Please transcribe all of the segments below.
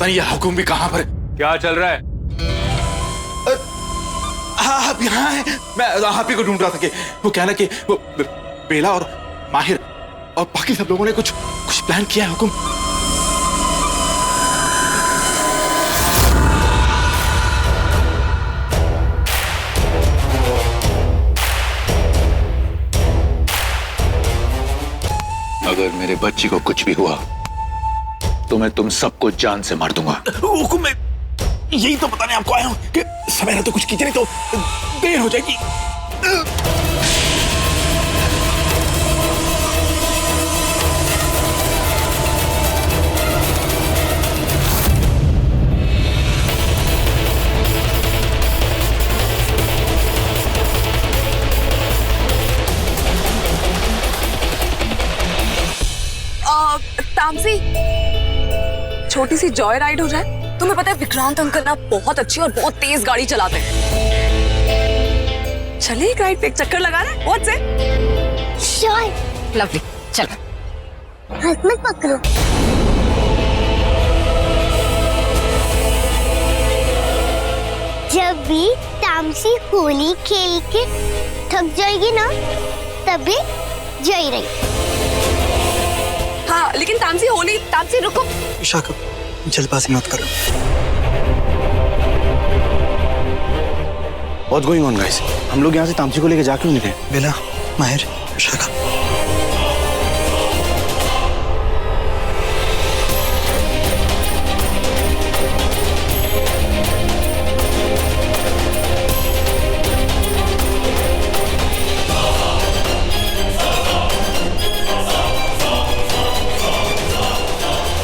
पता नहीं ये हुकुम भी कहाँ पर है। क्या चल रहा है? आप यहाँ हैं? मैं आप ही को ढूंढ रहा था कि वो क्या ना कि वो बेला और माहिर और बाकी सब लोगों ने कुछ प्लान किया है हुकुम। अगर मेरे बच्ची को कुछ भी हुआ तो मैं तुम सबको जान से मार दूंगा। हुकुम, मैं यही तो बताने आपको आया हूं कि सवेरा तो कुछ कीजिए नहीं तो देर हो जाएगी। तामसी, छोटी सी जॉय राइड हो जाए। तुम्हें पता है विक्रांत अंकल ना बहुत अच्छी और बहुत तेज गाड़ी चलाते हैं। चलिए एक राइड पे एक चक्कर लगा रहे हैं। What's it? श्योर। लवली, चलो। हाथ मत पकड़ो। जब भी तामसी होली खेल के थक जाएगी ना, तभी जय रही। हाँ, लेकिन तामसी होली, तामसी रुको। शाका, जल्दबाजी मत करो। What's going on, guys? हम लोग यहाँ से तामसी को लेके जा क्यों नहीं रहे? बेला, माहिर, शाका।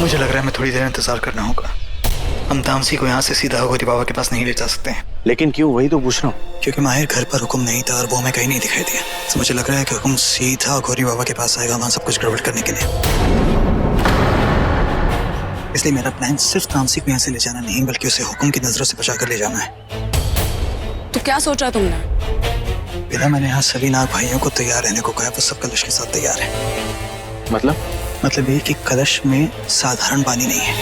मुझे लग रहा है मैं थोड़ी देर इंतजार करना होगा। हम तामसी को यहाँ से सीधा गौरी बाबा के पास नहीं ले जा सकते हैं। लेकिन क्यों? वही तो पूछ रहा हूँ। क्योंकि माहिर घर पर हुक्म नहीं था और वो हमें कहीं नहीं दिखाई दिया, तो मुझे लग रहा है कि हुक्म सीधा गौरी बाबा के पास आएगा वहाँ सब कुछ गड़बड़ करने के लिए। इसलिए मेरा प्लान सिर्फ तामसी को यहाँ से ले जाना नहीं, बल्कि उसे हुक्म की नजरों से बचा कर ले जाना है। तो क्या सोचा तुमने? बेला, मैंने यहाँ सभी नाग भाइयों को तैयार रहने को कहा, वो सब कलश के साथ तैयार है। मतलब ये कि कलश में साधारण पानी नहीं है,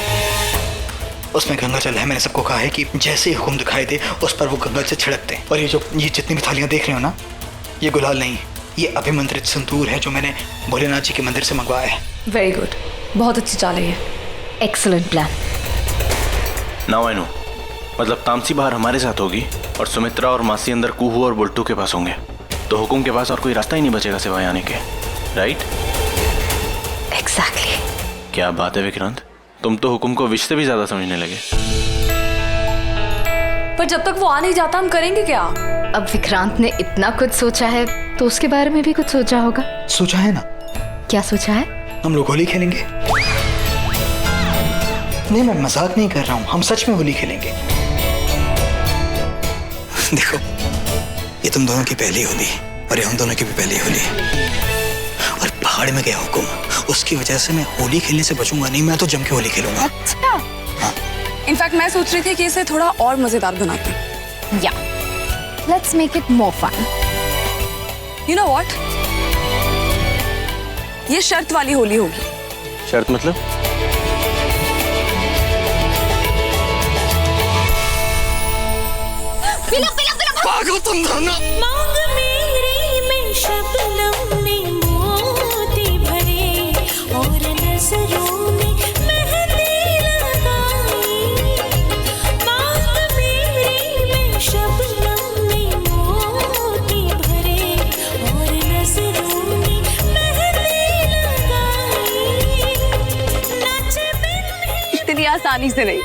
उसमें गंगा जल है। मैंने सबको कहा है कि जैसे ही हुक्म दिखाई दे उस पर वो गंगा से छिड़कते हैं। और ये जितनी भी थालियां देख रहे हो ना, ये गुलाल नहीं है, ये अभिमंत्रित संतूर है जो मैंने भोलेनाथ जी के मंदिर से मंगवाया है। वेरी गुड, बहुत अच्छी चाल है ये। Excellent plan. Now I know. मतलब तामसी बाहर हमारे साथ होगी और सुमित्रा और मासी अंदर कुहू और बुल्टू के पास होंगे, तो हुकुम के पास और कोई रास्ता ही नहीं बचेगा सिवाय आने के, राइट? एग्जैक्टली। क्या बात है विक्रांत, तुम तो हुकुम को विश से भी ज्यादा समझने लगे। पर जब तक वो आ नहीं जाता हम करेंगे क्या? अब विक्रांत ने इतना कुछ सोचा है तो उसके बारे में भी कुछ सोचा होगा। सोचा है ना। क्या सोचा है? हम लोग होली खेलेंगे। नहीं, मैं मजाक नहीं कर रहा हूँ, हम सच में होली खेलेंगे। देखो, ये तुम दोनों की पहली होली और ये हम दोनों की भी पहली होली। और पहाड़ में गया हुकुम, उसकी वजह से मैं होली खेलने से बचूंगा नहीं, मैं तो जम के होली खेलूंगा। अच्छा। हाँ। इनफैक्ट मैं सोच रही थी कि इसे थोड़ा और मजेदार बनाते हैं। Yeah, let's make it more fun. You know what? ये शर्त वाली होली होगी। शर्त मतलब? पिलो पिलो पिलो। पागल तुम दोनों। मांग मेरी में शबनम ने मोती भरे और नजरों में मेहंदी लगाई। मांग मेरी में शबनम ने मोती भरे और नजरों में मेहंदी लगाई। नाचे बिन इतनी आसानी से नहीं।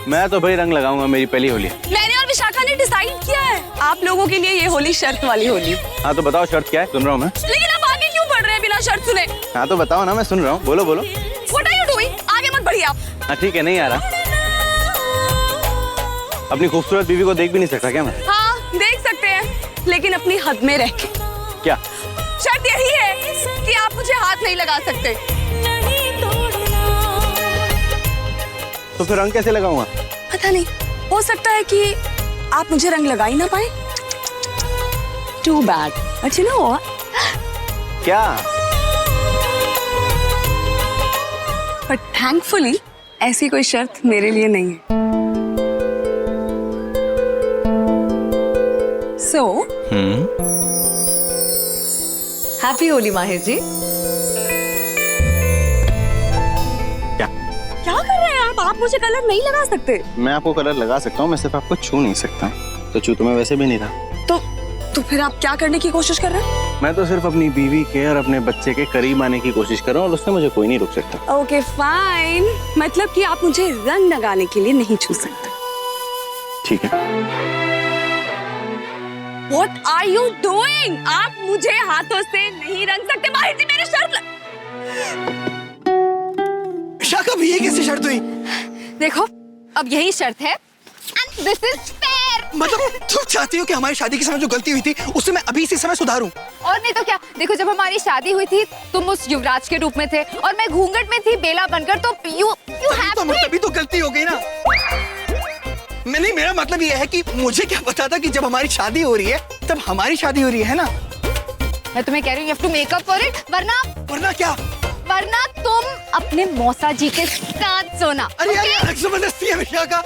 मैं तो भाई रंग लगाऊंगा, मेरी पहली होली। मैंने और विशाखा ने डिसाइड किया है, आप लोगों के लिए ये होली शर्त वाली होली। हाँ तो बताओ शर्त क्या है, सुन रहा हूँ मैं। लेकिन आप आगे क्यों बढ़ रहे हैं बिना शर्त सुने? हाँ तो बताओ ना, मैं सुन रहा हूँ, बोलो बोलो। What are you doing? आगे मत बढ़िए आप। हाँ ठीक है, नहीं आ रहा। अपनी खूबसूरत बीवी को देख भी नहीं सकता क्या मैं? हाँ देख सकते हैं, लेकिन अपनी हद में रह के। क्या शर्त यही है कि आप मुझे हाथ नहीं लगा सकते। तो फिर रंग कैसे लगाऊंगा? पता नहीं, हो सकता है कि आप मुझे रंग लगा ही ना पाए। Too bad. But you know what? क्या? But thankfully ऐसी कोई शर्त मेरे लिए नहीं है। सो हैप्पी होली माहिर जी। क्या कर रहे हैं आप मुझे कलर नहीं लगा सकते। मैं आपको कलर लगा सकता हूँ, मैं सिर्फ आपको छू नहीं सकता। तो छू तो मैं वैसे भी नहीं था। तो फिर आप क्या करने की कोशिश कर रहे हैं? मैं तो सिर्फ अपनी बीवी के और अपने बच्चे के करीब आने की कोशिश कर रहा हूँ और उसने मुझे कोई नहीं रोक सकता। ओके फाइन, मतलब कि आप मुझे रंग लगाने के लिए नहीं छू सकते। ठीक है। What are you doing? आप मुझे हाथों से नहीं रंग सकते। माहिर जी मेरी शर्त शाका भी ये कैसे शर्त हुई? देखो अब यही शर्त है। This is fair. मतलब तुम चाहती हो कि हमारी शादी के समय जो गलती हुई थी उसे मैं अभी इसी समय सुधारूं? और नहीं तो क्या। देखो जब हमारी शादी हुई थी तुम उस युवराज के रूप में थे और मैं घूंघट में थी बेला बनकर, तो यू हैव तभी तो गलती हो गई ना। नहीं, मेरा मतलब ये है कि मुझे क्या पता था कि जब हमारी शादी हो रही है तब हमारी शादी हो रही है ना। मैं तुम्हें कह रही हूँ, you have to make up for it, वरना क्या? वरना तुम अपने मौसा जी के साथ सोना। अरे यार जबरदस्ती है विशाखा का।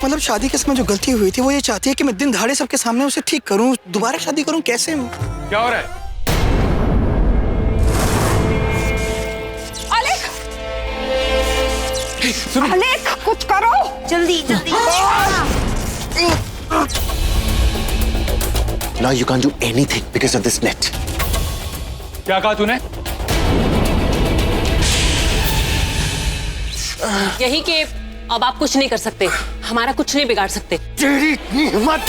मतलब शादी के समय जो गलती हुई थी वो ये चाहती है कि मैं दिन दहाड़े सबके सामने उसे ठीक करूं, दोबारा शादी करूं। कैसे? क्या हो रहा है? अलेख कुछ करो जल्दी जल्दी। Now you can't do anything because of this net. क्या कहा तूने? यही कि अब आप कुछ नहीं कर सकते, हमारा कुछ नहीं बिगाड़ सकते। तेरी इतनी हिम्मत!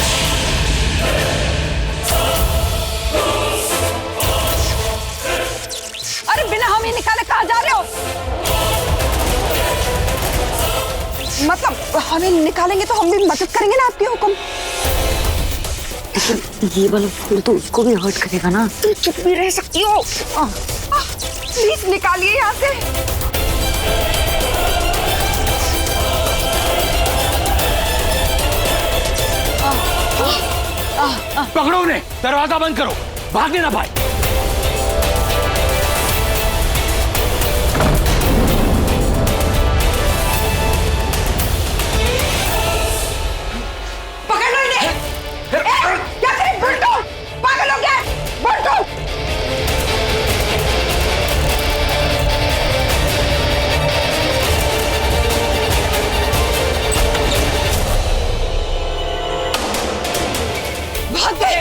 अरे बिना हमें निकाले कहाँ जा रहे हो? मतलब हमें निकालेंगे तो हम भी मदद करेंगे ना आपके हुक्म। ये वाला फूल तो उसको भी हर्ट करेगा ना। तुम चुप भी रह सकती हो। प्लीज निकालिए यहाँ से। पकड़ो उन्हें, दरवाजा बंद करो, भागने ना पाए। पकड़ो इन्हें। क्या करें? बुलटो पागल हो गया। बुलटो भाग गए।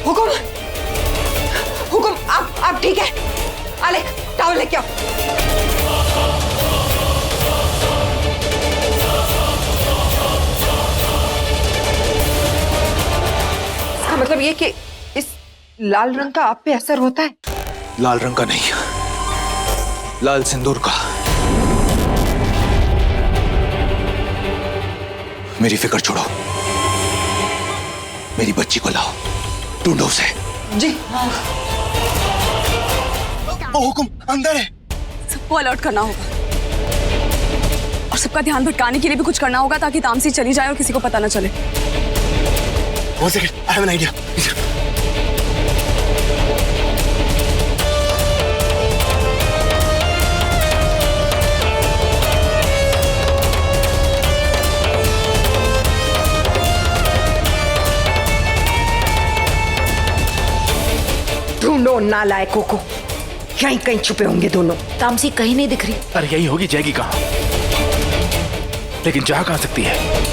हुकुम हुकुम आप ठीक है? अलेख टावल लेके आओ। इसका मतलब ये कि इस लाल रंग का आप पे असर होता है? लाल रंग का नहीं, लाल सिंदूर का। मेरी फिक्र छोड़ो, मेरी बच्ची को लाओ, ढूंढो उसे। जी वो हुकुम अंदर है। सबको अलर्ट करना होगा और सबका ध्यान भटकाने के लिए भी कुछ करना होगा ताकि तामसी चली जाए और किसी को पता न चले। One second, I have an idea. ढूंढो नालायकों को, यहीं कहीं छुपे होंगे दोनों। तामसी कहीं नहीं दिख रही। अरे यही होगी, जाएगी कहाँ? लेकिन जा कहाँ सकती है?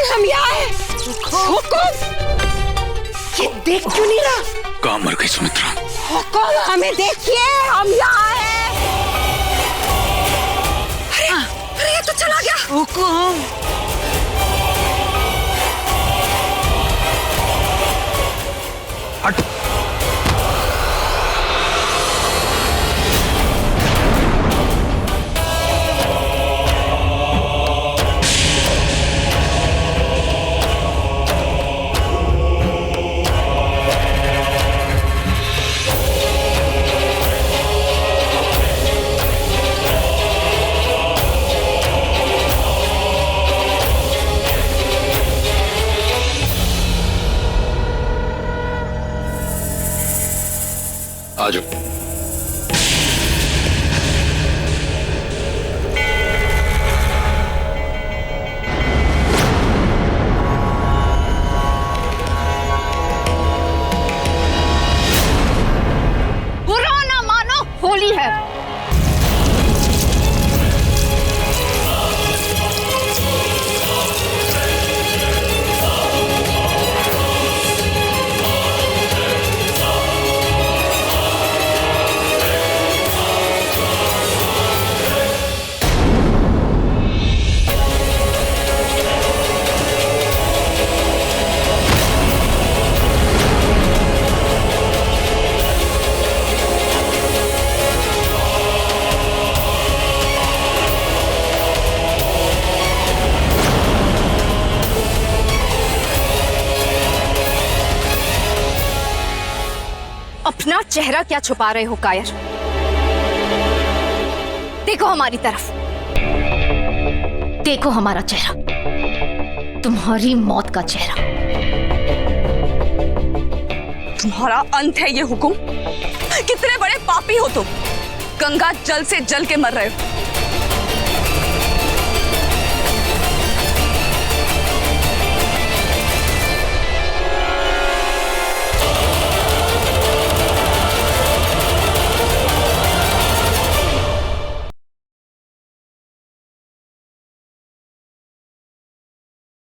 हम यहाँ हैं। हुकुम, ये देख क्यों नहीं रहा? कहाँ मर गई सुमित्रा? हुकुम हमें देखिए, हम यहाँ हैं। अरे तो चला गया। हुकुम। हट। आ जाओ। बुरा ना मानो, होली है। अपना चेहरा क्या छुपा रहे हो कायर? देखो हमारी तरफ, देखो हमारा चेहरा, तुम्हारी मौत का चेहरा। तुम्हारा अंत है ये हुकुम। कितने बड़े पापी हो तुम, गंगा जल से जल के मर रहे हो।